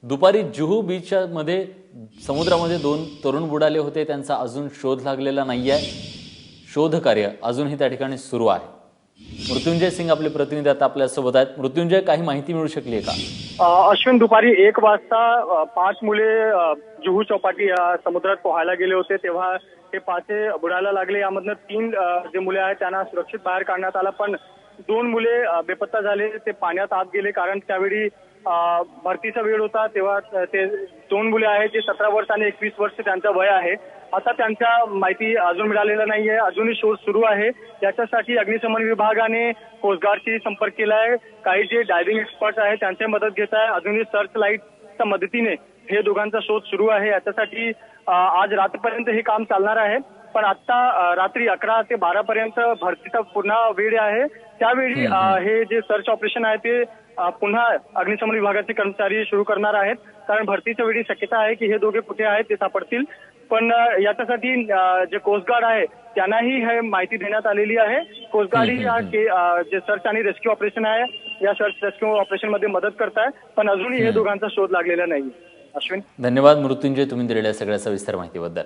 दुपारी जुहू बीचच्या मध्ये समुद्रामध्ये 2 तरुण बुडाले होते। त्यांचा अजून शोध लागलेला नाहीये। शोध कार्य अजूनही त्या ठिकाणी सुरू आहे। मृत्युंजय सिंग आपले प्रतिनिधी आता आपल्या सोबत आहेत। मृत्युंजय, काही माहिती मिळू शकली आहे का? अश्विन, दुपारी 1 वाजता 5 मुले जुहू चौपाटी या समुद्रात पोहायला गेले होते, तेव्हा हे 5 बुडायला लागले। यामधनं 3 जे मुले आहेत त्यांना सुरक्षित बाहेर काढण्यात आलं, पण 2 मुले बेपत्ता झाले। ते पाण्यात आत गेले, कारण त्यावेळी भरतीचा वेळ होता। तेव्हा ते 2 मुले आहेत, जे 17 वर्ष आणि 21 वर्ष त्यांचं वय आहे। आता त्यांच्या माहिती अजून मिळालेला नाहीये, अजूनही शोध सुरू आहे। याच्यासाठी अग्निशमन विभागाने कोस्ट गार्डशी संपर्क केला आहे। काही जे डायव्हिंग एक्सपर्ट आहेत त्यांची मदत घेत आहे। अजूनही सर्च लाईटच्या मदतीने हे दोघांचा शोध सुरू आहे। याच्यासाठी आज रात्रीपर्यंत हे काम चालणार आहे, पण आता रात्री 11 ते 12 पर्यंत भरतीचा पुन्हा वेळ आहे। त्यावेळी हे जे सर्च ऑपरेशन आहे ते पुन्हा अग्निशमन विभागाचे कर्मचारी सुरू करणार आहेत, कारण भरतीच्या वेळी शक्यता आहे की हे दोघे कुठे आहेत ते सापडतील। पण याच्यासाठी जे कोस्ट गार्ड आहे त्यांनाही हे माहिती देण्यात आलेली आहे। कोस्ट गार्ड ही जे सर्च आणि रेस्क्यू ऑपरेशन आहे या सर्च रेस्क्यू ऑपरेशन मध्ये मदत करत आहे, पण अजूनही हे दोघांचा शोध लागलेला नाही। अश्विन, धन्यवाद मृत्युंजय, तुम्ही दिलेल्या सगळ्या सविस्तर माहितीबद्दल।